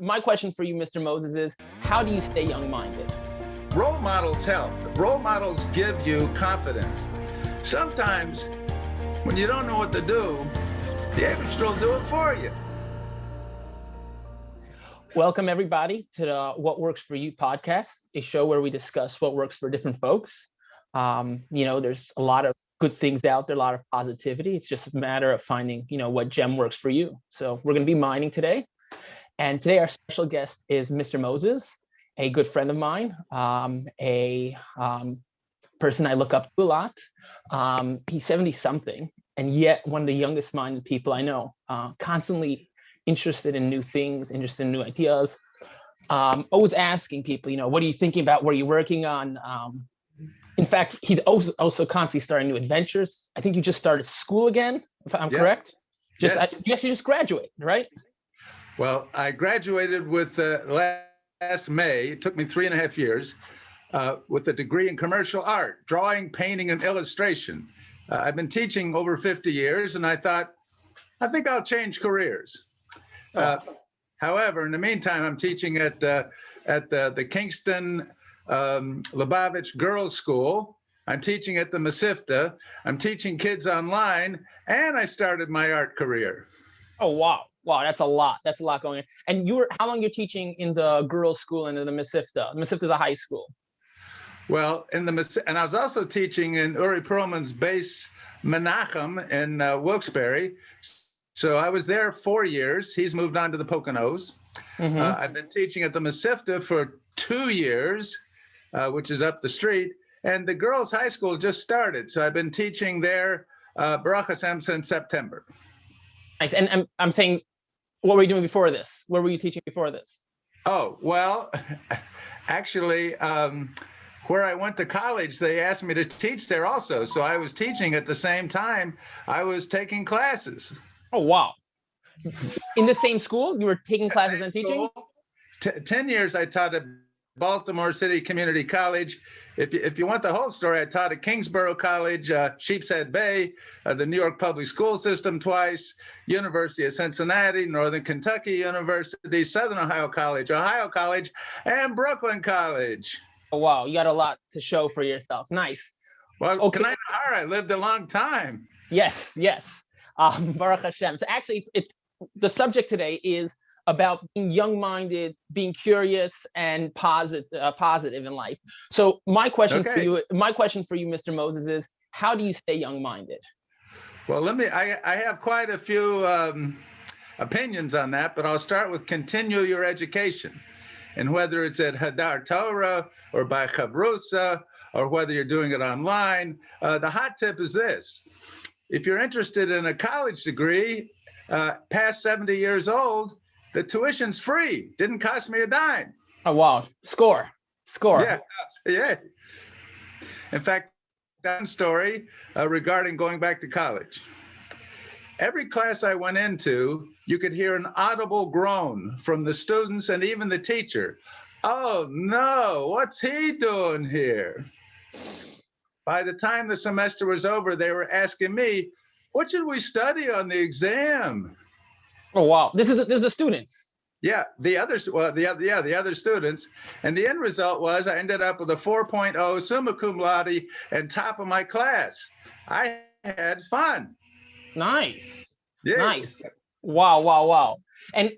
my question for you, Mr. Moses, is how do you stay young-minded? Role models help. Role models give you confidence. Sometimes when you don't know what to do, the average will do it for you. Welcome, everybody, to the What Works For You podcast, a show where we discuss what works for different folks. There's a lot of good things out there, a lot of positivity. It's just a matter of finding, what gem works for you. So we're going to be mining today. And today our special guest is Mr. Moses, a good friend of mine, a person I look up to a lot. He's 70-something, and yet one of the youngest minded people I know, constantly interested in new things, interested in new ideas. Always asking people, what are you thinking about? What are you working on? In fact, he's also constantly starting new adventures. I think you just started school again, if I'm correct. Yes. You actually just graduated, right? Well, I graduated with last May. It took me 3.5 years with a degree in commercial art, drawing, painting, and illustration. I've been teaching over 50 years, and I think I'll change careers. However, in the meantime, I'm teaching at the Kingston Lubavitch Girls School. I'm teaching at the Mesivta. I'm teaching kids online, and I started my art career. Oh, wow. Wow, that's a lot. That's a lot going on. And how long you're teaching in the girls' school and in the Mesivta? The Mesivta is a high school. Well, and I was also teaching in Uri Perlman's base Menachem in Wilkes-Barre. So I was there 4 years. He's moved on to the Poconos. Mm-hmm. I've been teaching at the Mesivta for 2 years, which is up the street. And the girls' high school just started. So I've been teaching there, Baruch Hashem, since September. Nice. And I'm saying, what were you doing before this? Where were you teaching before this? Oh, well, actually, where I went to college, they asked me to teach there also. So I was teaching at the same time I was taking classes. Oh, wow. In the same school? You were taking classes and teaching? 10 years I taught at Baltimore City Community College. If you want the whole story, I taught at Kingsborough College, Sheepshead Bay, the New York Public School System twice, University of Cincinnati, Northern Kentucky University, Southern Ohio College, and Brooklyn College. Oh, wow. You got a lot to show for yourself. Nice. Well, okay. I lived a long time. Yes. Baruch Hashem. So actually, it's the subject today is about being young-minded, being curious, and positive in life. So my question for you, Mr. Moses, is how do you stay young-minded? Well, I have quite a few opinions on that, but I'll start with continue your education. And whether it's at Hadar Torah or by Chavrusa, or whether you're doing it online, the hot tip is this. If you're interested in a college degree, past 70 years old, the tuition's free. Didn't cost me a dime. Oh, wow. Score. Yeah. In fact, one story regarding going back to college. Every class I went into, you could hear an audible groan from the students and even the teacher. Oh, no, what's he doing here? By the time the semester was over, they were asking me, what should we study on the exam? Oh, wow. This is the students. Yeah, the other students. And the end result was I ended up with a 4.0 summa cum laude and top of my class. I had fun. Nice. Yeah. Nice. Wow. And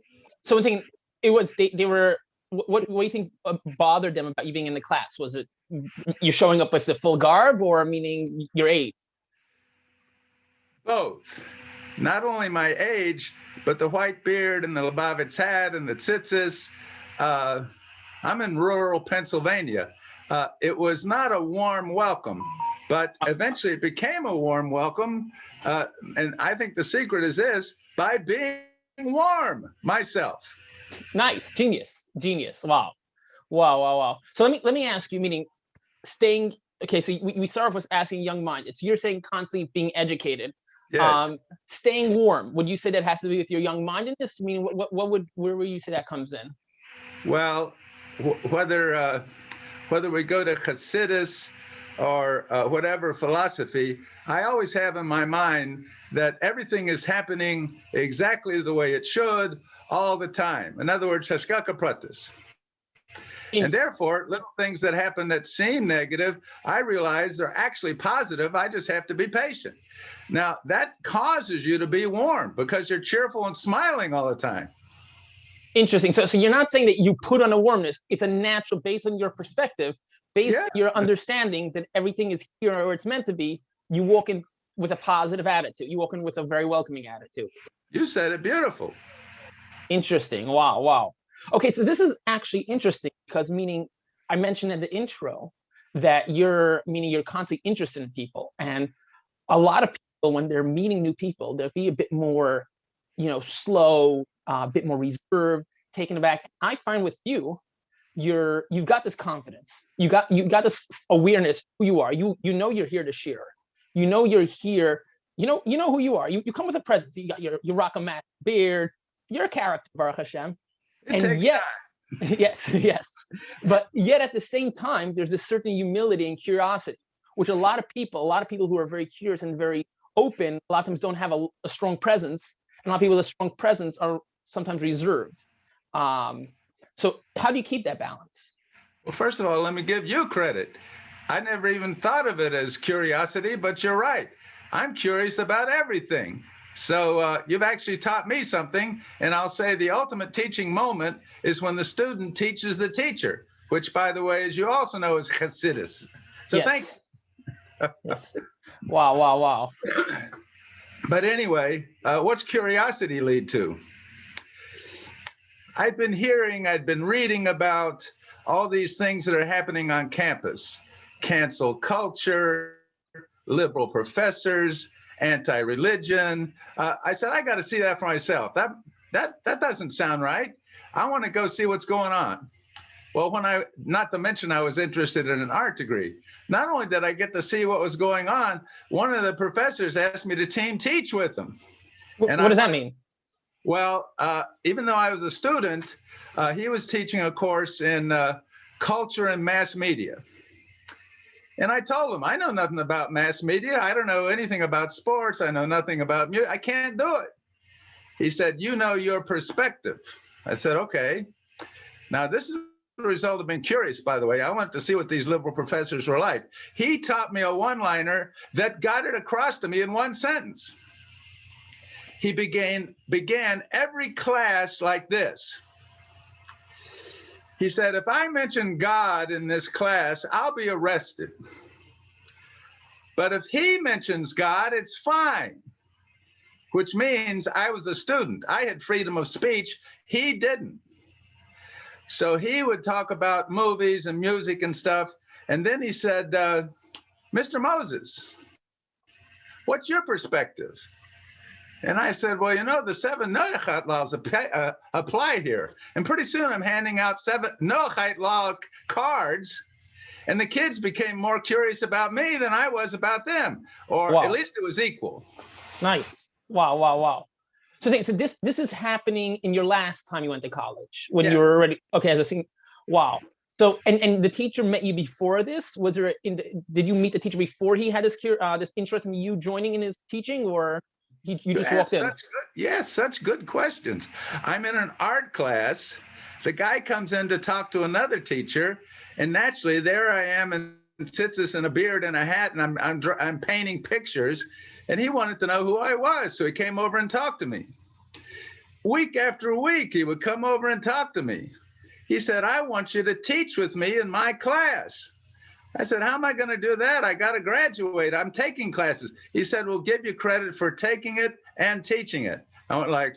so I'm thinking it was, they were, what do you think bothered them about you being in the class? Was it you showing up with the full garb, or meaning your age? Both. Not only my age, but the white beard and the Lubavitch hat and the tzitzis. I'm in rural Pennsylvania. It was not a warm welcome, but eventually it became a warm welcome. And I think the secret is this, by being warm myself. Nice. Genius. Wow. So let me ask you, meaning staying, okay, so we start off with asking young mind. It's you're saying constantly being educated. Yes. Staying warm. Would you say that has to do with your young-mindedness? I mean, where would you say that comes in? Well, whether we go to Hasidus or whatever philosophy, I always have in my mind that everything is happening exactly the way it should, all the time. In other words, hashgacha pratis. And therefore, little things that happen that seem negative, I realize they're actually positive. I just have to be patient. Now, that causes you to be warm because you're cheerful and smiling all the time. Interesting. So you're not saying that you put on a warmness. It's a natural, based on your perspective, based on your understanding that everything is here where it's meant to be. You walk in with a positive attitude. You walk in with a very welcoming attitude. You said it beautiful. Interesting. Wow. Wow. Okay, so this is actually interesting because meaning I mentioned in the intro that you're constantly interested in people, and a lot of people when they're meeting new people, they'll be a bit more, slow, a bit more reserved, taken aback. I find with you, you've got this confidence, you got this awareness who you are. You know you're here to share. You know you're here. You know who you are. You come with a presence. You rock a mask, beard. You're a character, Baruch Hashem. And yet, yes. But yet at the same time, there's a certain humility and curiosity, which a lot of people who are very curious and very open, a lot of times don't have a strong presence. And a lot of people with a strong presence are sometimes reserved. So how do you keep that balance? Well, first of all, let me give you credit. I never even thought of it as curiosity, but you're right. I'm curious about everything. So you've actually taught me something, and I'll say the ultimate teaching moment is when the student teaches the teacher, which, by the way, as you also know, is Chassidus. So yes. Yes. Wow. But anyway, what's curiosity lead to? I'd been reading about all these things that are happening on campus: cancel culture, liberal professors, anti-religion. I said, I got to see that for myself. That doesn't sound right. I want to go see what's going on. Well, not to mention I was interested in an art degree. Not only did I get to see what was going on, one of the professors asked me to team teach with him. What does that mean? Well, even though I was a student, he was teaching a course in culture and mass media. And I told him, I know nothing about mass media. I don't know anything about sports. I know nothing about music. I can't do it. He said, you know your perspective. I said, okay. Now, this is the result of being curious, by the way. I wanted to see what these liberal professors were like. He taught me a one-liner that got it across to me in one sentence. He began every class like this. He said, if I mention God in this class, I'll be arrested. But if he mentions God, it's fine, which means I was a student. I had freedom of speech. He didn't. So he would talk about movies and music and stuff. And then he said, Mr. Moses, what's your perspective? And I said, well, the 7 Noachite laws apply here. And pretty soon I'm handing out 7 Noachite law cards. And the kids became more curious about me than I was about them. Or at least it was equal. Nice. Wow. So this is happening in your last time you went to college, when you were already, okay, as a senior. Wow. So, and the teacher met you before this? Did you meet the teacher before he had this interest in you joining in his teaching, or you just walked in? Such good questions. I'm in an art class. The guy comes in to talk to another teacher, and naturally there I am in tzitzis and a beard and a hat, and I'm painting pictures, and he wanted to know who I was, so he came over and talked to me. Week after week, he would come over and talk to me. He said, I want you to teach with me in my class. I said, how am I going to do that? I got to graduate. I'm taking classes. He said, we'll give you credit for taking it and teaching it. I went like,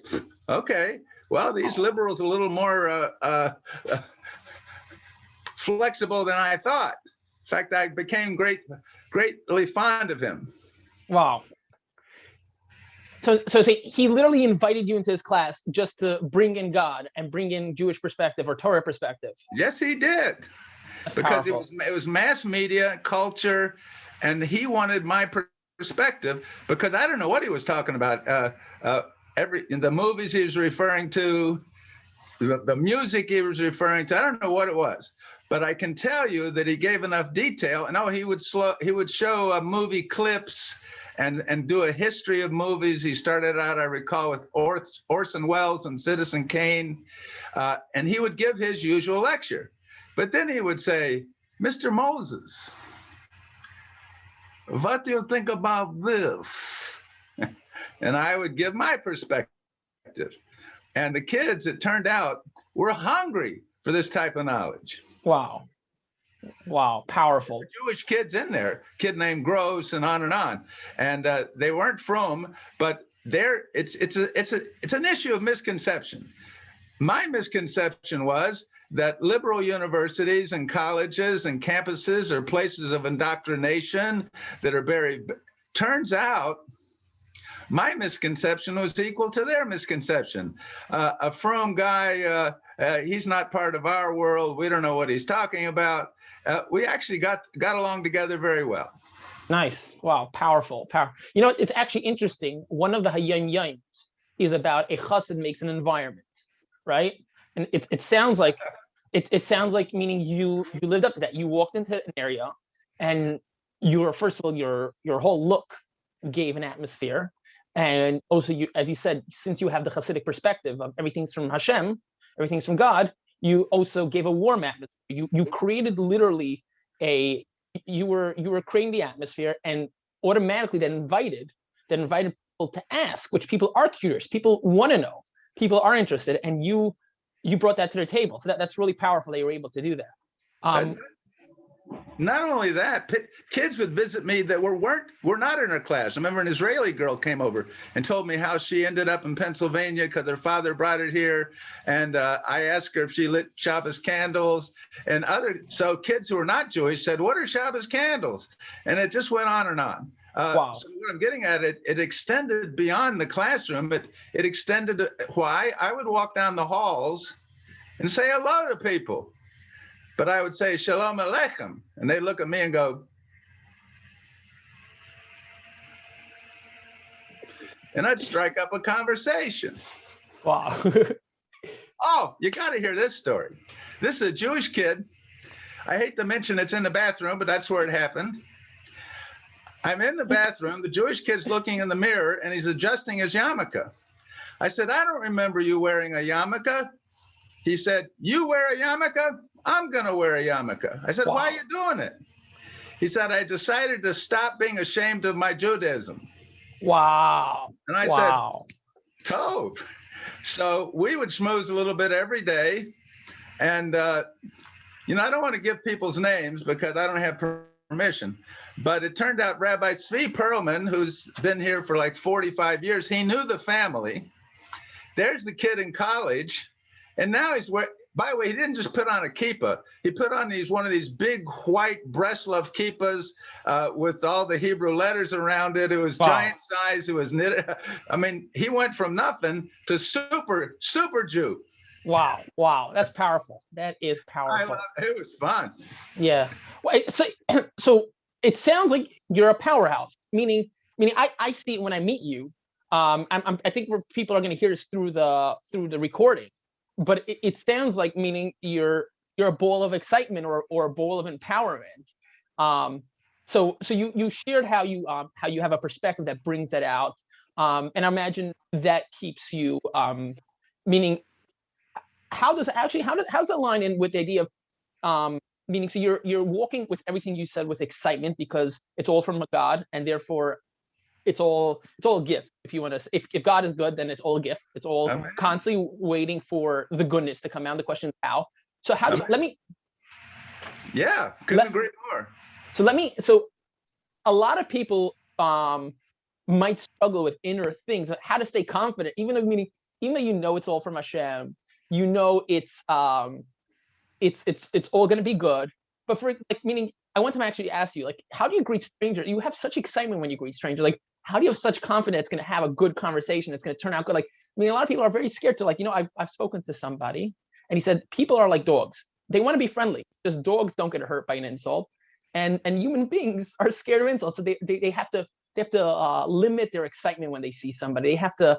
okay, well, these liberals are a little more flexible than I thought. In fact, I became greatly fond of him. Wow. So he literally invited you into his class just to bring in God and bring in Jewish perspective or Torah perspective. Yes, he did. That's because powerful. it was mass media, culture, and he wanted my perspective because I don't know what he was talking about. In the movies he was referring to, the music he was referring to, I don't know what it was, but I can tell you that he gave enough detail. And he would show movie clips and do a history of movies. He started out, I recall, with Orson Welles and Citizen Kane, and he would give his usual lecture. But then he would say, "Mr. Moses, what do you think about this?" And I would give my perspective. And the kids, it turned out, were hungry for this type of knowledge. Wow. Wow. Powerful. Jewish kids in there, kid named Gross, and on. And they weren't from, but it's an issue of misconception. My misconception was that liberal universities and colleges and campuses are places of indoctrination that are very, turns out, my misconception was equal to their misconception. A frum guy, he's not part of our world. We don't know what he's talking about. We actually got along together very well. Nice. Wow. Powerful. You know, it's actually interesting. One of the Hayom Yoms is about a chassid makes an environment, right? And it sounds like meaning you lived up to that. You walked into an area, and first of all your whole look gave an atmosphere. And also, as you said, since you have the Hasidic perspective of everything's from Hashem, everything's from God, you also gave a warm atmosphere. You created literally you were creating the atmosphere, and automatically that invited people to ask, which people are curious, people want to know, people are interested, and you brought that to their table. So that's really powerful that you were able to do that. Not only that, kids would visit me that were not in her class. I remember an Israeli girl came over and told me how she ended up in Pennsylvania because her father brought her here. And I asked her if she lit Shabbos candles. And so kids who were not Jewish said, "What are Shabbos candles?" And it just went on and on. Wow. So what I'm getting at, it extended beyond the classroom. It extended to why I would walk down the halls and say hello to people. But I would say, "Shalom Aleichem." And they look at me and go, and I'd strike up a conversation. Wow. Oh, you got to hear this story. This is a Jewish kid. I hate to mention it's in the bathroom, but that's where it happened. I'm in the bathroom. The Jewish kid's looking in the mirror, and he's adjusting his yarmulke. I said, "I don't remember you wearing a yarmulke." He said, "You wear a yarmulke? I'm going to wear a yarmulke." I said, Wow. "Why are you doing it?" He said, "I decided to stop being ashamed of my Judaism." Wow. And I said, "Tov." So we would schmooze a little bit every day. And, I don't want to give people's names because I don't have permission. But it turned out Rabbi Tzvi Perlman, who's been here for like 45 years, he knew the family. There's the kid in college. And now by the way, he didn't just put on a kippah. He put on one of these big white Breslov kippahs with all the Hebrew letters around it. It was giant size. It was knitted. I mean, he went from nothing to super Jew. Wow. Wow. That's powerful. That is powerful. It was fun. Yeah. Well, so it sounds like you're a powerhouse, meaning I see it when I meet you. I think where people are going to hear this through the recording. But it sounds like meaning you're a ball of excitement or a ball of empowerment. So you shared how you have a perspective that brings that out, and I imagine that keeps you meaning. How's that line in with the idea of meaning? So you're walking with everything you said with excitement because it's all from God, and therefore it's all a gift. If you want to, if God is good, then it's all a gift. It's all constantly waiting for the goodness to come out. The question is how. So Yeah, couldn't agree more. So a lot of people might struggle with inner things, how to stay confident, even though you know it's all from Hashem, you know it's all going to be good. But for meaning, I want to actually ask you, how do you greet strangers? You have such excitement when you greet strangers. How do you have such confidence it's going to have a good conversation? It's going to turn out good. A lot of people are very scared to I've spoken to somebody and he said, people are like dogs. They want to be friendly. Just dogs don't get hurt by an insult. And human beings are scared of insults. So they have to limit their excitement when they see somebody. They have to,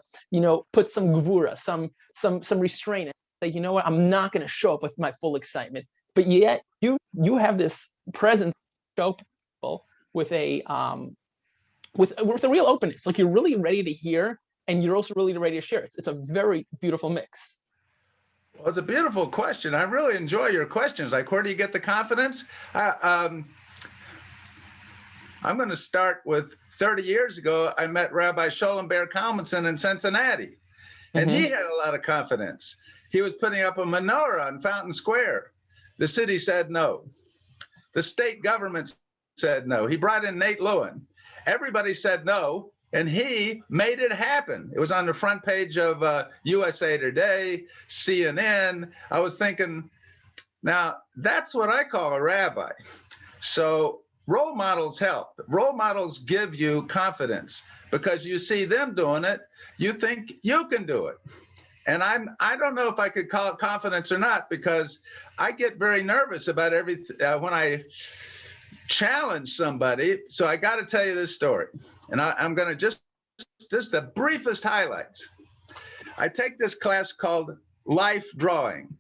put some gvura, some restraint. Say, you know what, I'm not going to show up with my full excitement. But yet you have this presence, show people with with a real openness. Like you're really ready to hear, and you're also really ready to share. It's a very beautiful mix. Well, it's a beautiful question. I really enjoy your questions. Like, where do you get the confidence? I'm going to start with 30 years ago. I met Rabbi Sholem Ber Kalmanson in Cincinnati, and he had a lot of confidence. He was putting up a menorah on Fountain Square. The city said no. The state government said no. He brought in Nate Lewin. Everybody said no, and he made it happen. It was on the front page of USA Today, CNN. I was thinking, now that's what I call a rabbi. So role models help. Role models give you confidence because you see them doing it. You think you can do it. And I don't know if I could call it confidence or not, because I get very nervous about everything when I challenge somebody. So I got to tell you this story, and I'm going to just the briefest highlights. I take this class called Life Drawing.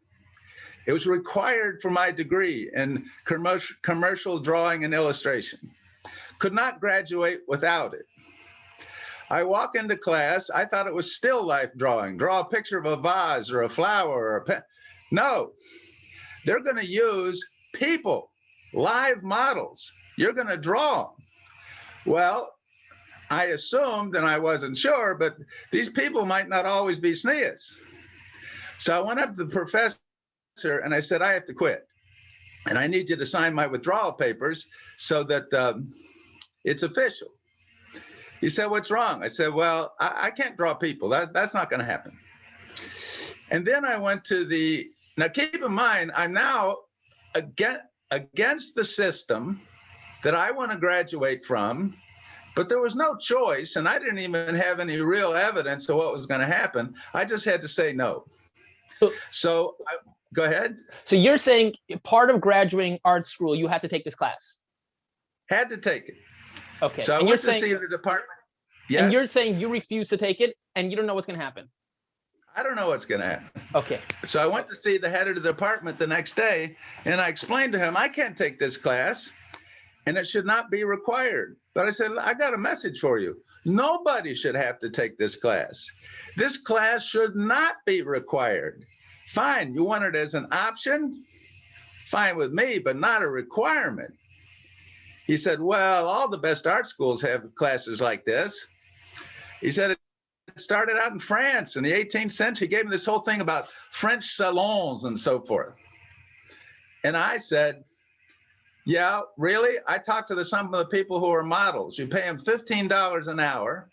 It was required for my degree in commercial drawing and illustration. Could not graduate without it. I walk into class, I thought it was still life drawing. Draw a picture of a vase or a flower or a pen. No, they're going to use people, live models. You're going to draw. Well, I assumed, and I wasn't sure, but these people might not always be SNEAs. So I went up to the professor and I said, I have to quit. And I need you to sign my withdrawal papers so that it's official. He said, what's wrong? I said, well, I can't draw people. That's not going to happen. And then I went to now keep in mind, I'm now against the system that I want to graduate from, but there was no choice. And I didn't even have any real evidence of what was going to happen. I just had to say no. So go ahead. So you're saying part of graduating art school, you had to take this class? Had to take it. Okay. So I went to see the department. Yes. And you're saying you refuse to take it and you don't know what's going to happen? I don't know what's going to happen. Okay. So I went to see the head of the department the next day, and I explained to him, I can't take this class, and it should not be required. But I said, I got a message for you. Nobody should have to take this class. This class should not be required. Fine, you want it as an option? Fine with me, but not a requirement. He said, well, all the best art schools have classes like this. He said, it started out in France in the 18th century. He gave me this whole thing about French salons and so forth. And I said, yeah, really? I talked to some of the people who are models. You pay them $15 an hour.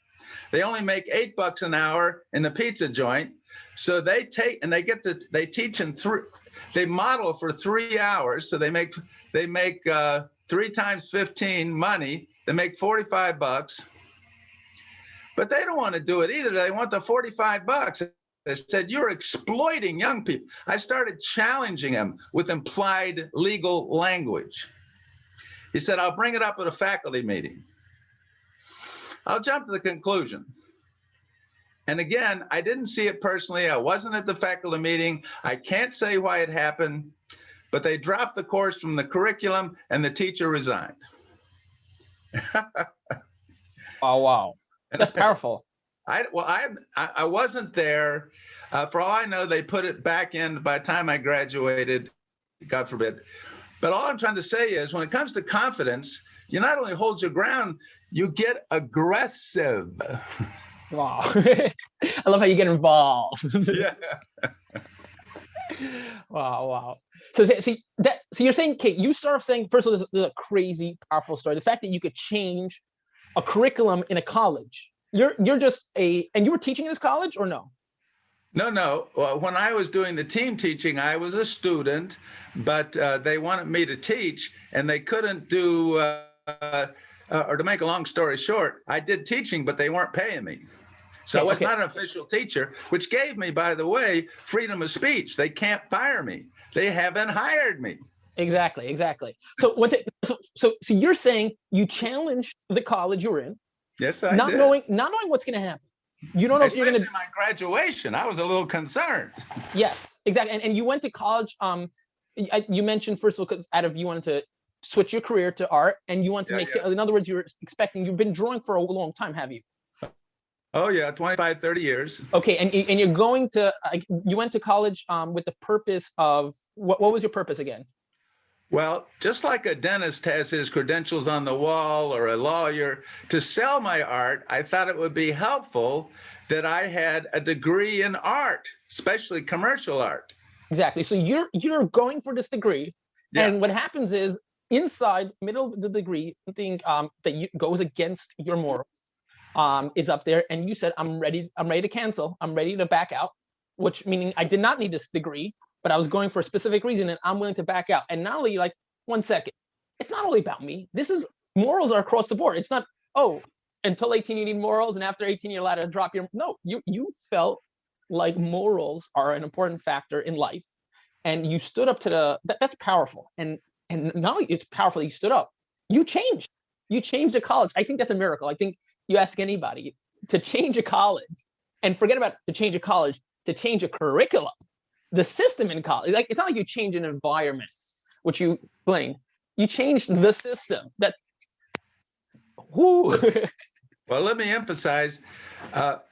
They only make $8 an hour in the pizza joint. So they teach in they model for 3 hours. So they make 3 times 15 money. They make $45. But they don't want to do it either. They want the $45. They said, you're exploiting young people. I started challenging him with implied legal language. He said, I'll bring it up at a faculty meeting. I'll jump to the conclusion. And again, I didn't see it personally. I wasn't at the faculty meeting. I can't say why it happened, but they dropped the course from the curriculum and the teacher resigned. Oh, wow. That's powerful. I wasn't there. For all I know, they put it back in by the time I graduated, God forbid. But all I'm trying to say is when it comes to confidence, you not only hold your ground, you get aggressive. Wow. I love how you get involved. Yeah. Wow. So you're saying, Kate, you start off saying, first of all, this is a crazy, powerful story. The fact that you could change a curriculum in a college. You're just and you were teaching in this college or no? No. Well, when I was doing the team teaching, I was a student, but they wanted me to teach, and they couldn't do, or to make a long story short, I did teaching, but they weren't paying me. So I was not an official teacher, which gave me, by the way, freedom of speech. They can't fire me. They haven't hired me. Exactly. So so you're saying you challenged the college you were in. Yes, I did. Not knowing what's going to happen. You don't know if you're going to. My graduation, I was a little concerned. Yes, exactly. And you went to college. You mentioned first of all, because you wanted to switch your career to art, and you want to Yeah, make, yeah. in other words, you've been drawing for a long time, have you? Oh, yeah, 25, 30 years. Okay, and you're going to, you went to college with the purpose of, what was your purpose again? Well, just like a dentist has his credentials on the wall or a lawyer, to sell my art, I thought it would be helpful that I had a degree in art, especially commercial art. Exactly. So you're going for this degree, Yeah. and what happens is, inside middle of the degree, something that goes against your moral is up there, and you said, I'm ready to cancel, I'm ready to back out, which meaning I did not need this degree, but I was going for a specific reason, and I'm willing to back out. And not only, like, 1 second, it's not only about me. This is, morals are across the board. It's not, oh, until 18 you need morals, and after 18 you're allowed to drop your, no, you felt like morals are an important factor in life, and you stood up to that's powerful. And not only it's powerful, you stood up, you changed the college. I think that's a miracle. I think you ask anybody to change a college, and forget about to change a college, to change a curriculum, the system in college. Like, it's not like you change an environment, which you explain. You changed the system. That, whoo. Well, let me emphasize,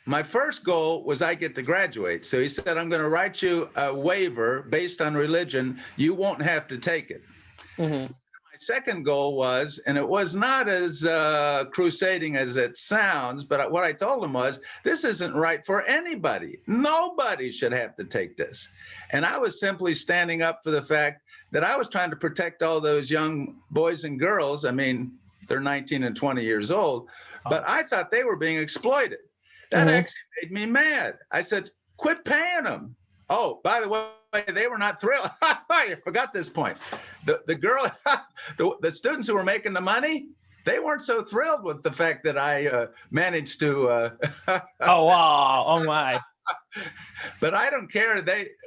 my first goal was I get to graduate. So he said, I'm going to write you a waiver based on religion. You won't have to take it. Mm-hmm. My second goal was, and it was not as crusading as it sounds, but what I told him was, this isn't right for anybody. Nobody should have to take this. And I was simply standing up for the fact that I was trying to protect all those young boys and girls. I mean, they're 19 and 20 years old, but I thought they were being exploited. That actually made me mad. I said, quit paying them. Oh, by the way, they were not thrilled. I forgot this point. The girl, the students who were making the money, they weren't so thrilled with the fact that I managed to. Oh, wow. Oh, my. But I don't care.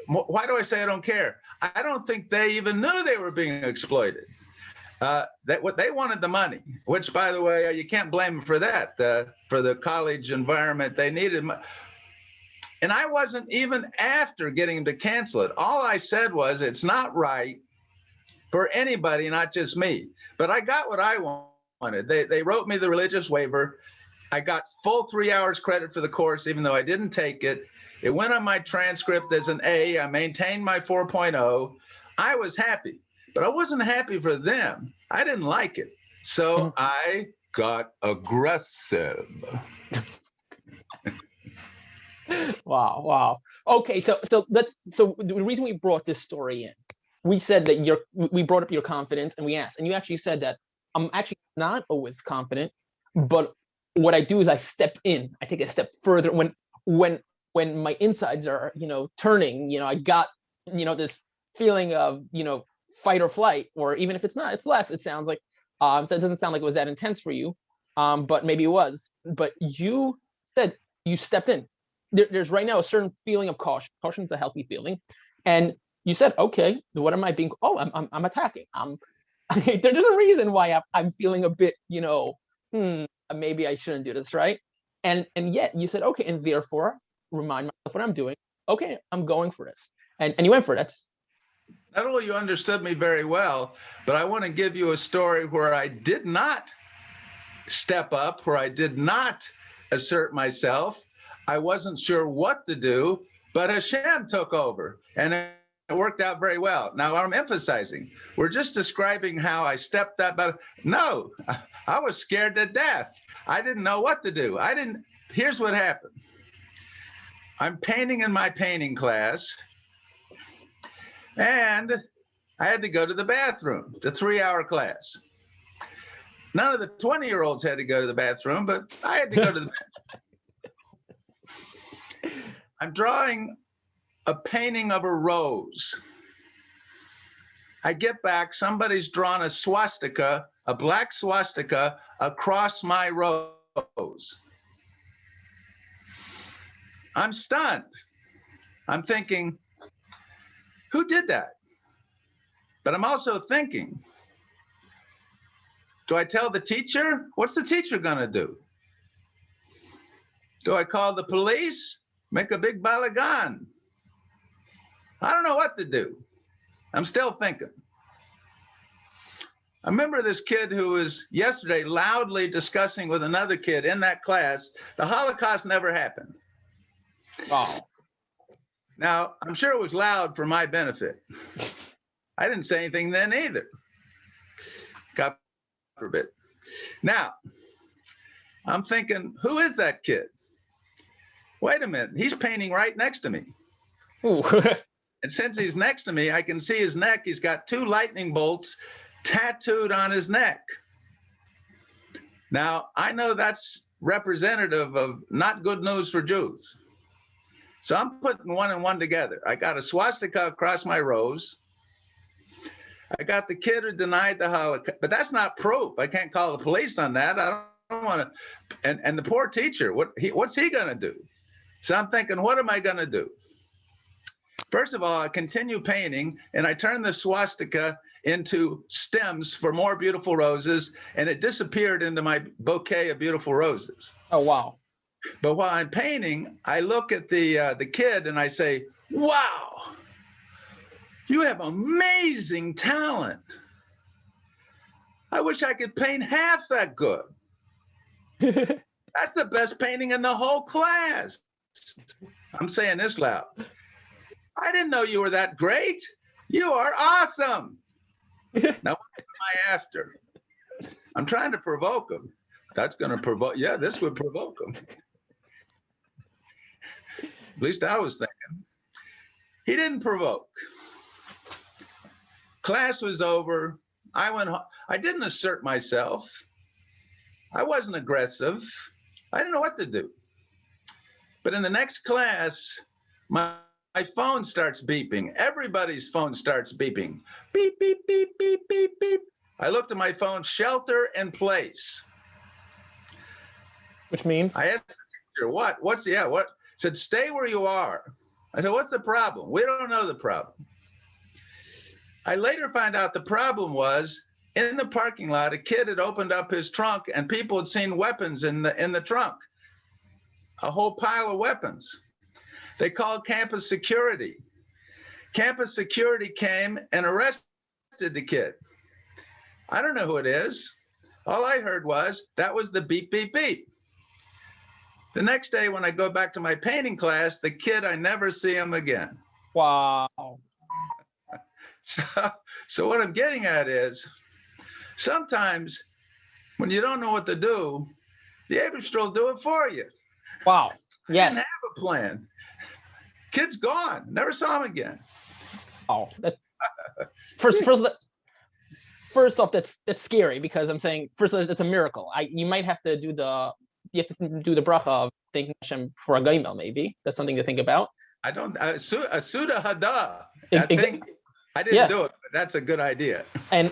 Why do I say I don't care? I don't think they even knew they were being exploited. That what they wanted the money, which, by the way, you can't blame them for that. For the college environment, they needed. And I wasn't even after getting them to cancel it. All I said was, it's not right for anybody, not just me. But I got what I wanted. They wrote me the religious waiver. I got full 3 hours credit for the course, even though I didn't take it. It went on my transcript as an A. I maintained my 4.0. I was happy, but I wasn't happy for them. I didn't like it. So I got aggressive. Wow. Okay, so the reason we brought this story in, we said that we brought up your confidence, and we asked, and you actually said that I'm actually not always confident, but what I do is I step in, I take a step further when my insides are, turning, I got, this feeling of, fight or flight, or even if it's not, it's less, it sounds like, so it doesn't sound like it was that intense for you, but maybe it was, but you said you stepped in. There's right now a certain feeling of caution. Caution is a healthy feeling, and you said, "Okay, what am I being? Oh, I'm attacking. There's a reason why I'm feeling a bit, maybe I shouldn't do this, right?" And yet you said, "Okay," and therefore remind myself what I'm doing. Okay, I'm going for this, and you went for it. That's not only you understood me very well, but I want to give you a story where I did not step up, where I did not assert myself. I wasn't sure what to do, but Hashem took over, and it worked out very well. Now, I'm emphasizing, we're just describing how I stepped up, but no, I was scared to death. I didn't know what to do. Here's what happened. I'm painting in my painting class, and I had to go to the bathroom. It's a 3-hour class. None of the 20-year-olds had to go to the bathroom, but I had to go to the bathroom. I'm drawing a painting of a rose. I get back, somebody's drawn a swastika, a black swastika, across my rose. I'm stunned. I'm thinking, who did that? But I'm also thinking, do I tell the teacher? What's the teacher gonna do? Do I call the police? Make a big balagan? I don't know what to do. I'm still thinking. I remember this kid who was yesterday loudly discussing with another kid in that class, the Holocaust never happened. Wow. Now, I'm sure it was loud for my benefit. I didn't say anything then either. God forbid. Now, I'm thinking, who is that kid? Wait a minute, he's painting right next to me. Ooh. And since he's next to me, I can see his neck. He's got 2 lightning bolts tattooed on his neck. Now, I know that's representative of not good news for Jews. So I'm putting 1 and 1 together. I got a swastika across my rose. I got the kid who denied the Holocaust, but that's not proof. I can't call the police on that. I don't want to. And the poor teacher, what's he going to do? So I'm thinking, what am I going to do? First of all, I continue painting, and I turn the swastika into stems for more beautiful roses, and it disappeared into my bouquet of beautiful roses. Oh, wow. But while I'm painting, I look at the kid and I say, wow, you have amazing talent. I wish I could paint half that good. That's the best painting in the whole class. I'm saying this loud. I didn't know you were that great. You are awesome. Now, what am I after? I'm trying to provoke him. That's going to provoke. Yeah, this would provoke him. At least I was thinking. He didn't provoke. Class was over. I went home. I didn't assert myself. I wasn't aggressive. I didn't know what to do. But in the next class, my phone starts beeping. Everybody's phone starts beeping. Beep, beep, beep, beep, beep, beep. I looked at my phone, shelter in place. Which means? I asked the teacher, what? What? Said, stay where you are. I said, what's the problem? We don't know the problem. I later found out the problem was in the parking lot, a kid had opened up his trunk and people had seen weapons in the trunk, a whole pile of weapons. They called campus security. Campus security came and arrested the kid. I don't know who it is. All I heard was that was the beep, beep, beep. The next day when I go back to my painting class, the kid, I never see him again. Wow. So what I'm getting at is sometimes when you don't know what to do, the Abishter will do it for you. Wow. Yes. I didn't have a plan. Kid's gone. Never saw him again. Oh, first off, that's scary because I'm saying first it's a miracle. You might have to do the bracha of thanking Hashem for a gaimel. Maybe that's something to think about. I don't Asuda Hada. I didn't do it, but that's a good idea. And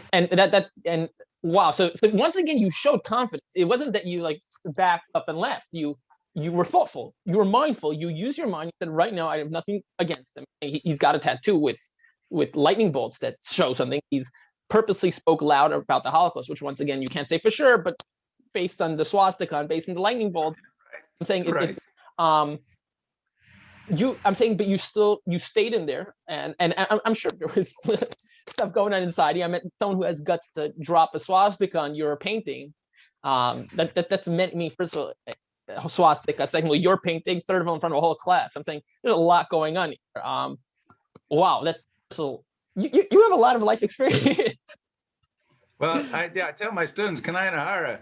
wow. So once again, you showed confidence. It wasn't that you like backed up and left. You were thoughtful. You were mindful. You used your mind. You said, right now, I have nothing against him. He's got a tattoo with lightning bolts that show something. He's purposely spoke louder about the Holocaust, which once again, you can't say for sure, but based on the swastika and based on the lightning bolts, I'm saying it's I'm saying, but you stayed in there, and I'm sure there was stuff going on inside you. I meant someone who has guts to drop a swastika on your painting. That's meant me first of all. Swastika. Secondly, your painting. Third of all, in front of a whole class. I'm saying there's a lot going on here. Wow, you have a lot of life experience. Well, I tell my students, Kanai Nahara,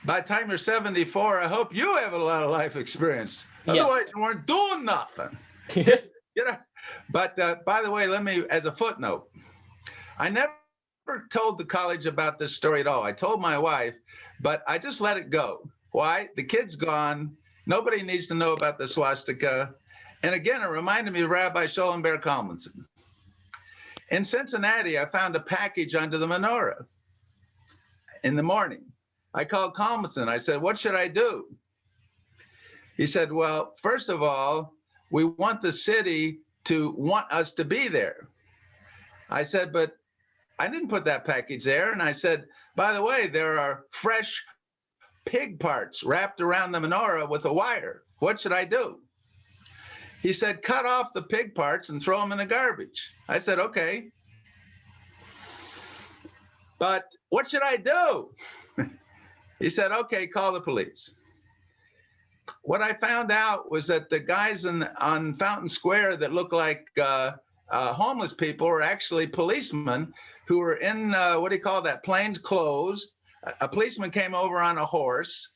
by the time you're 74, I hope you have a lot of life experience. Otherwise, you weren't doing nothing. But by the way, let me, as a footnote, I never told the college about this story at all. I told my wife, but I just let it go. Why? The kid's gone. Nobody needs to know about the swastika. And again, it reminded me of Rabbi Schollenberg Kalmanson. In Cincinnati, I found a package under the menorah in the morning. I called Kalmanson. I said, what should I do? He said, well, first of all, we want the city to want us to be there. I said, but I didn't put that package there. And I said, by the way, there are fresh pig parts wrapped around the menorah with a wire. What should I do? He said, cut off the pig parts and throw them in the garbage. I said, okay. But what should I do? He said, okay, call the police. What I found out was that the guys on Fountain Square that looked like homeless people were actually policemen who were in, what do you call that, plain clothes. A policeman came over on a horse,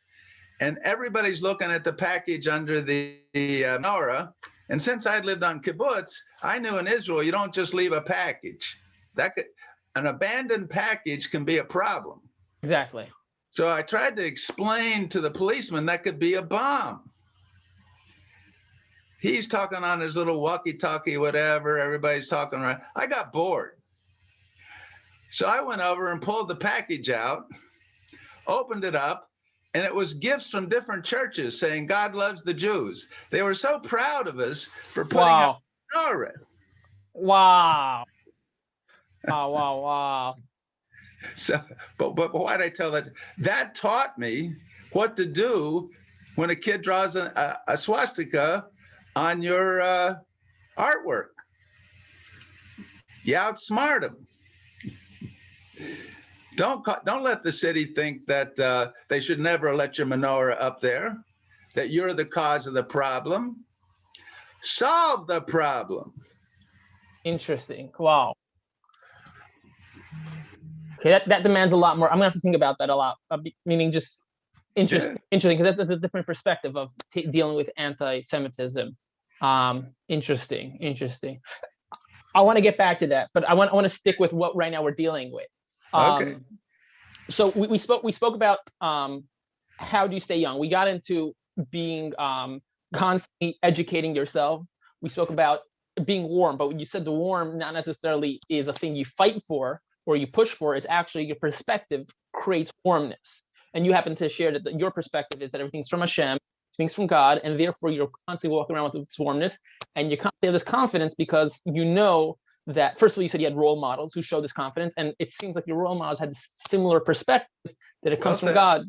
and everybody's looking at the package under the menorah. And since I'd lived on kibbutz, I knew in Israel, you don't just leave a package. An abandoned package can be a problem. Exactly. So I tried to explain to the policeman that could be a bomb. He's talking on his little walkie-talkie, whatever. Everybody's talking around. I got bored. So I went over and pulled the package out, opened it up, and it was gifts from different churches saying God loves the Jews. They were so proud of us for putting out menorah. Wow. Wow. So, but why did I tell that? That taught me what to do when a kid draws a swastika on your artwork. You outsmart them. Don't let the city think that they should never let your menorah up there, that you're the cause of the problem. Solve the problem. Interesting. Wow. Okay, that demands a lot more. I'm gonna have to think about that a lot. Meaning, just interesting, because that's a different perspective of dealing with anti-Semitism. Interesting. I want to get back to that, but I want to stick with what right now we're dealing with. Okay. So we spoke about how do you stay young. We got into being constantly educating yourself. We spoke about being warm, but when you said the warm not necessarily is a thing you fight for or you push for. It's actually your perspective creates warmness. And you happen to share that your perspective is that everything's from Hashem, everything's from God, and therefore you're constantly walking around with this warmness, and you have this confidence because you know that, first of all, you said you had role models who showed this confidence, and it seems like your role models had this similar perspective that it comes from God,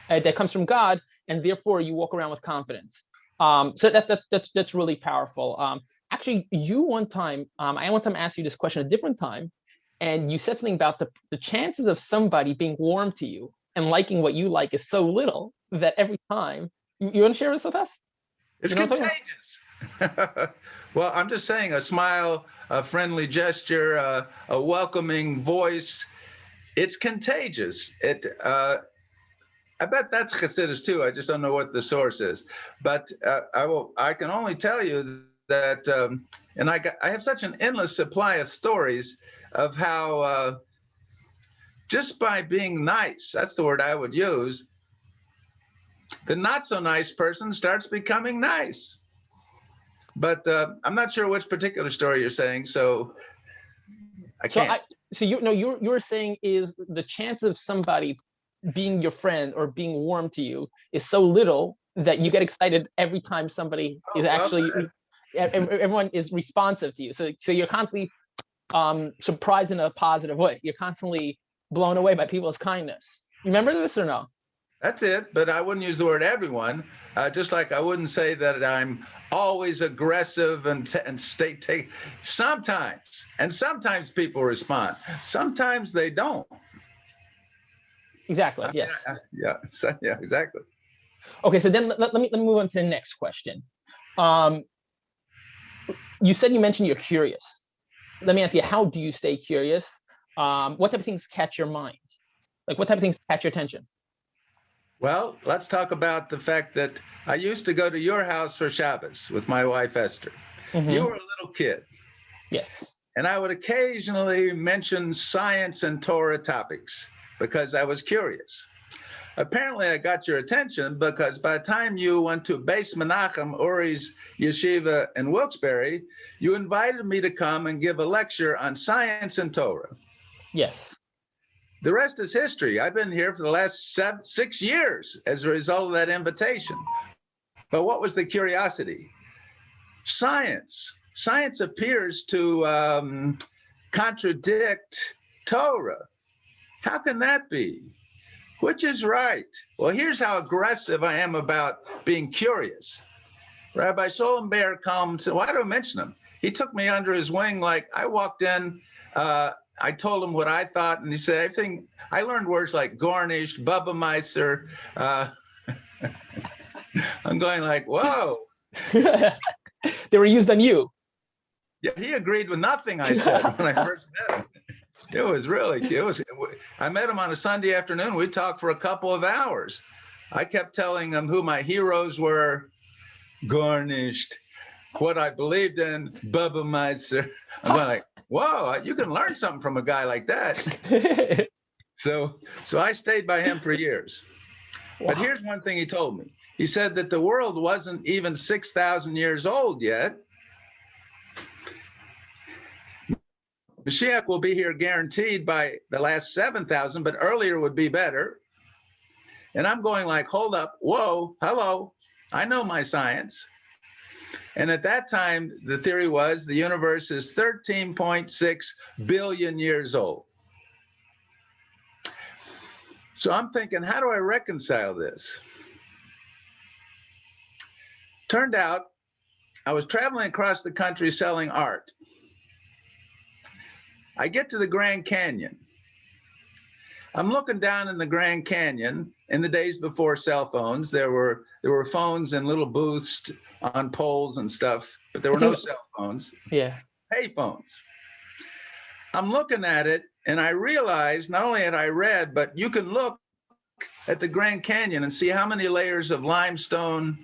and therefore you walk around with confidence. So that's really powerful. Actually, you one time, I one time asked you this question a different time, and you said something about the chances of somebody being warm to you and liking what you like is so little that every time, you want to share this with us? It's contagious. Well, I'm just saying, a smile, a friendly gesture, a welcoming voice, it's contagious. I bet that's Hasidus too. I just don't know what the source is. But I can only tell you that, and I have such an endless supply of stories of how just by being nice, that's the word I would use, the not so nice person starts becoming nice. But I'm not sure which particular story you're saying, so I can't. So you're saying is the chance of somebody being your friend or being warm to you is so little that you get excited every time somebody is actually, everyone is responsive to you. So you're constantly surprised in a positive way. You're constantly blown away by people's kindness. You remember this or no? That's it, but I wouldn't use the word everyone. Just like I wouldn't say that I'm always aggressive and take. Sometimes people respond. Sometimes they don't. Exactly. Yes. Yeah. Exactly. Okay. So then let me move on to the next question. You mentioned you're curious. Let me ask you, how do you stay curious? What type of things catch your mind? Like, what type of things catch your attention? Well, let's talk about the fact that I used to go to your house for Shabbos with my wife, Esther. Mm-hmm. You were a little kid. Yes. And I would occasionally mention science and Torah topics because I was curious. Apparently, I got your attention because by the time you went to Beis Menachem, Uri's yeshiva in Wilkes-Barre, you invited me to come and give a lecture on science and Torah. Yes. The rest is history. I've been here for the last 6 years as a result of that invitation. But what was the curiosity? Science. Science appears to contradict Torah. How can that be? Which is right? Well, here's how aggressive I am about being curious. Rabbi Sholem Ber comes, why do I mention him? He took me under his wing like I walked in I told him what I thought, and he said everything. I learned words like Gornished, Bubba I'm going like, whoa. They were used on you. Yeah, he agreed with nothing I said when I first met him. I met him on a Sunday afternoon. We talked for a couple of hours. I kept telling him who my heroes were, Gornished, what I believed in, Bubba Meister. I'm going like, whoa, you can learn something from a guy like that. So I stayed by him for years. But here's one thing he told me. He said that the world wasn't even 6,000 years old yet. Mashiach will be here guaranteed by the last 7,000, but earlier would be better. And I'm going like, hold up, whoa, hello, I know my science. And at that time, the theory was the universe is 13.6 billion years old. So I'm thinking, how do I reconcile this? Turned out, I was traveling across the country selling art. I get to the Grand Canyon. I'm looking down in the Grand Canyon. In the days before cell phones, there were phones in little booths on poles and stuff, but there were no cell phones. Yeah. Pay phones. I'm looking at it, and I realized not only had I read, but you can look at the Grand Canyon and see how many layers of limestone,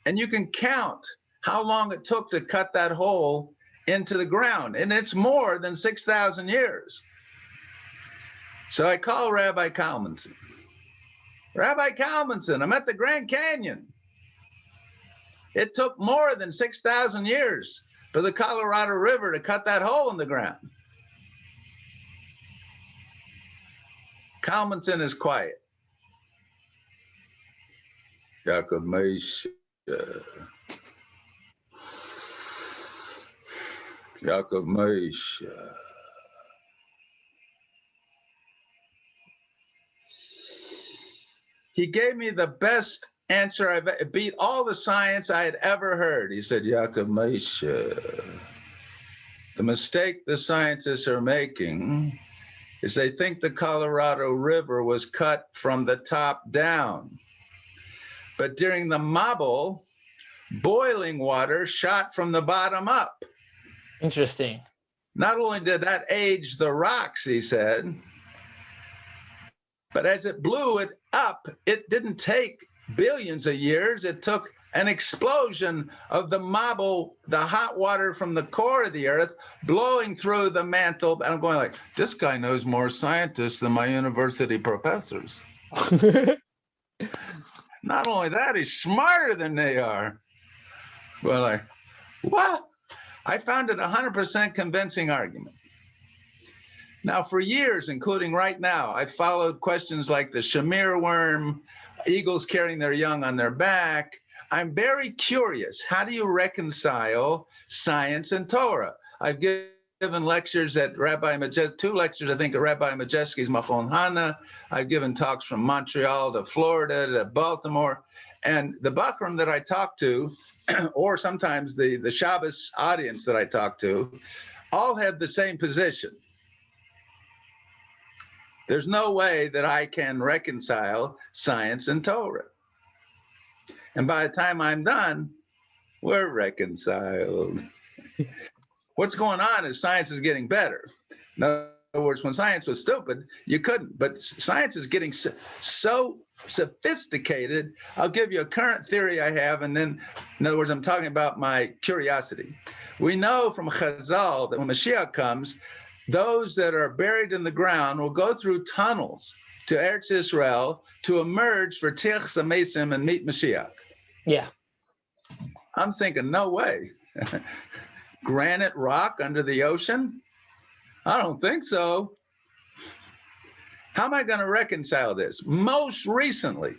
and you can count how long it took to cut that hole into the ground, and it's more than 6,000 years. So I call Rabbi Kalmanson. Rabbi Kalmanson, I'm at the Grand Canyon. It took more than 6,000 years for the Colorado River to cut that hole in the ground. Kalmanson is quiet. Yaakov Meish. Yaakov Meish. He gave me the best answer. I beat all the science I had ever heard. He said, Yaakov Meish, the mistake the scientists are making is they think the Colorado River was cut from the top down. But during the Mabul, boiling water shot from the bottom up. Interesting. Not only did that age the rocks, he said, but as it blew it up, it didn't take billions of years. It took an explosion of the Mabul, the hot water from the core of the earth, blowing through the mantle. And I'm going like, this guy knows more scientists than my university professors. Not only that, he's smarter than they are. Well, like, what? I found it 100% convincing argument. Now, for years, including right now, I've followed questions like the Shamir worm, eagles carrying their young on their back. I'm very curious. How do you reconcile science and Torah? I've given lectures at Rabbi Majeski, 2 lectures, I think, at Rabbi Majeski's Machon Hana. I've given talks from Montreal to Florida to Baltimore. And the Bachram that I talk to, or sometimes the Shabbos audience that I talk to, all have the same position. There's no way that I can reconcile science and Torah. And by the time I'm done, we're reconciled. What's going on is science is getting better. In other words, when science was stupid, you couldn't. But science is getting so sophisticated. I'll give you a current theory I have, and then, in other words, I'm talking about my curiosity. We know from Chazal that when Mashiach comes, those that are buried in the ground will go through tunnels to Eretz Israel to emerge for Tiach Samesim and meet Mashiach. Yeah. I'm thinking, no way. Granite rock under the ocean? I don't think so. How am I going to reconcile this? Most recently,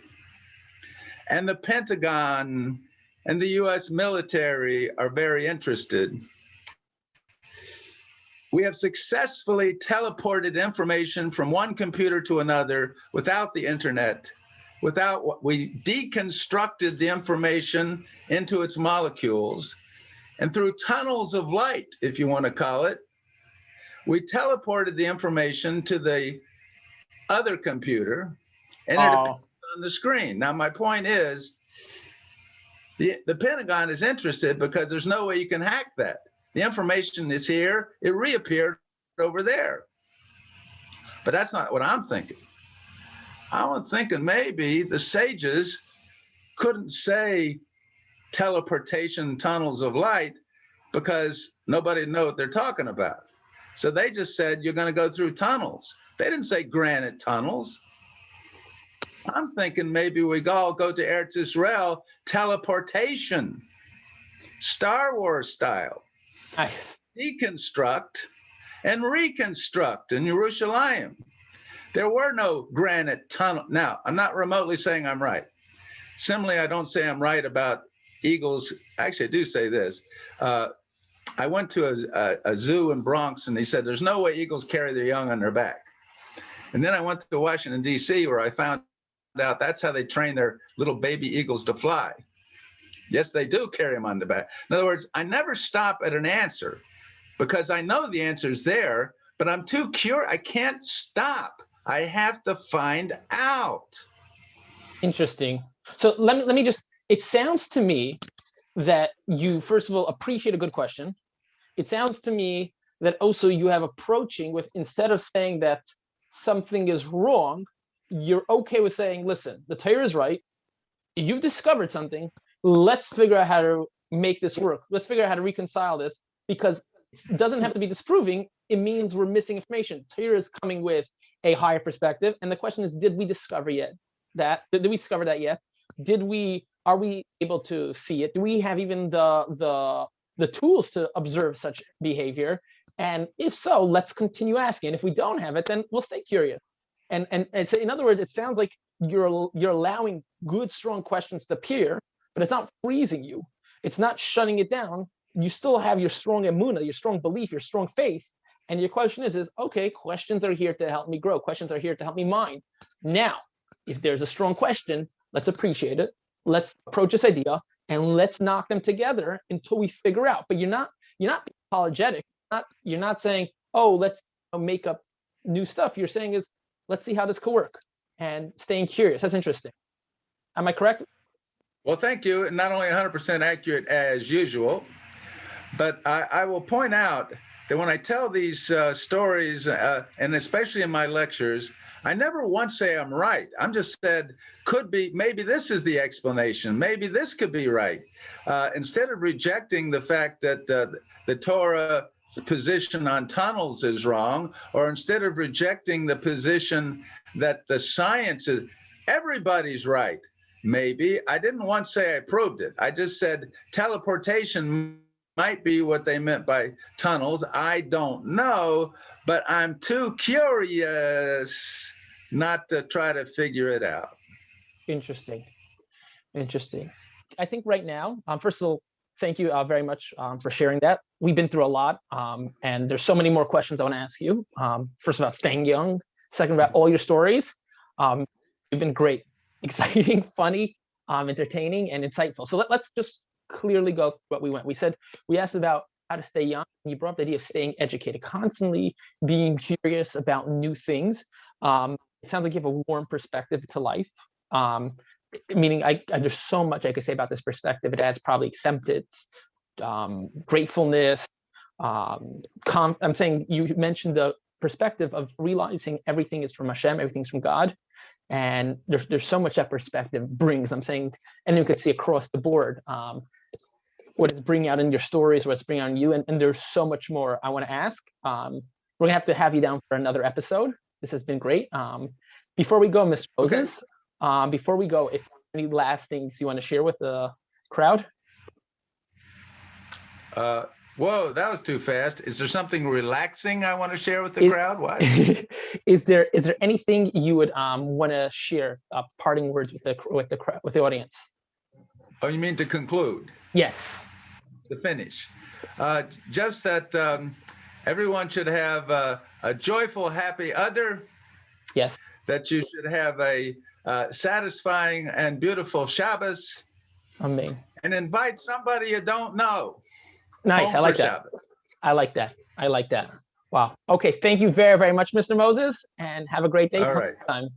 and the Pentagon and the US military are very interested, we have successfully teleported information from one computer to another without the internet, we deconstructed the information into its molecules, and through tunnels of light, if you want to call it, We teleported the information to the other computer, and it Oh, appears on the screen. Now, my point is, the Pentagon is interested because there's no way you can hack that. The information is here, it reappeared over there. But that's not what I'm thinking. I'm thinking maybe the sages couldn't say teleportation tunnels of light because nobody know what they're talking about. So they just said, you're going to go through tunnels. They didn't say granite tunnels. I'm thinking maybe we all go to Eretz Israel teleportation, Star Wars style, nice. deconstruct and reconstruct in Jerusalem. There were no granite tunnel. Now, I'm not remotely saying I'm right. Similarly, I don't say I'm right about eagles. Actually, I do say this. I went to a zoo in Bronx, and they said there's no way eagles carry their young on their back. And then I went to Washington, D.C., where I found out that's how they train their little baby eagles to fly. Yes, they do carry them on the back. In other words, I never stop at an answer because I know the answer is there, but I'm too curious. I can't stop. I have to find out. Interesting. So let me just, it sounds to me that you, first of all, appreciate a good question. It sounds to me that also you have approaching with, instead of saying that something is wrong, you're okay with saying, listen, the Torah is right. You've discovered something. Let's figure out how to make this work. Let's figure out how to reconcile this, because it doesn't have to be disproving. It means we're missing information. Torah is coming with a higher perspective. And the question is, did we discover yet that? Did we discover that yet? Are we able to see it? Do we have even the tools to observe such behavior? And if so, let's continue asking. If we don't have it, then we'll stay curious. And so in other words, it sounds like you're allowing good, strong questions to appear, but it's not freezing you. It's not shutting it down. You still have your strong emunah, your strong belief, your strong faith. And your question is okay, questions are here to help me grow. Questions are here to help me mine. Now, if there's a strong question, let's appreciate it. Let's approach this idea and let's knock them together until we figure out. But you're not being apologetic. You're not saying, oh, let's make up new stuff. You're saying is, let's see how this could work, and staying curious. That's interesting. Am I correct? Well, thank you. Not only 100% accurate as usual, but I will point out that when I tell these stories, and especially in my lectures, I never once say I'm right. I'm just said, could be, maybe this is the explanation. Maybe this could be right. Instead of rejecting the fact that the Torah position on tunnels is wrong, or instead of rejecting the position that the science is, everybody's right. Maybe. I didn't once say I proved it. I just said teleportation might be what they meant by tunnels. I don't know, but I'm too curious not to try to figure it out. Interesting. I think right now, first of all, thank you very much for sharing that. We've been through a lot, and there's so many more questions I want to ask you. First, about staying young. Second, about all your stories. You've been great, exciting, funny, entertaining, and insightful. So let's just clearly go through what we went. We asked about how to stay young. You brought up the idea of staying educated, constantly being curious about new things. It sounds like you have a warm perspective to life. Meaning there's so much I could say about this perspective. It adds probably acceptance, gratefulness. I'm saying you mentioned the perspective of realizing everything is from Hashem, everything's from God. And there's so much that perspective brings. I'm saying, and you could see across the board what it's bringing out in your stories, what it's bringing out in you. And there's so much more I want to ask. We're going to have you down for another episode. This has been great. Before we go, Mr. Moses, before we go, if any last things you want to share with the crowd? Whoa, that was too fast. Is there something relaxing I want to share with the crowd? Why? Is there anything you would want to share? Parting words with the audience? Oh, you mean to conclude? Yes. To finish. Just that everyone should have a joyful, happy other. Yes. That you should have a satisfying and beautiful Shabbos. Amen. And invite somebody you don't know. Nice. I like that. Shabbos. I like that. Wow. Okay. Thank you very, very much, Mr. Moses, and have a great day. All Till right. next time.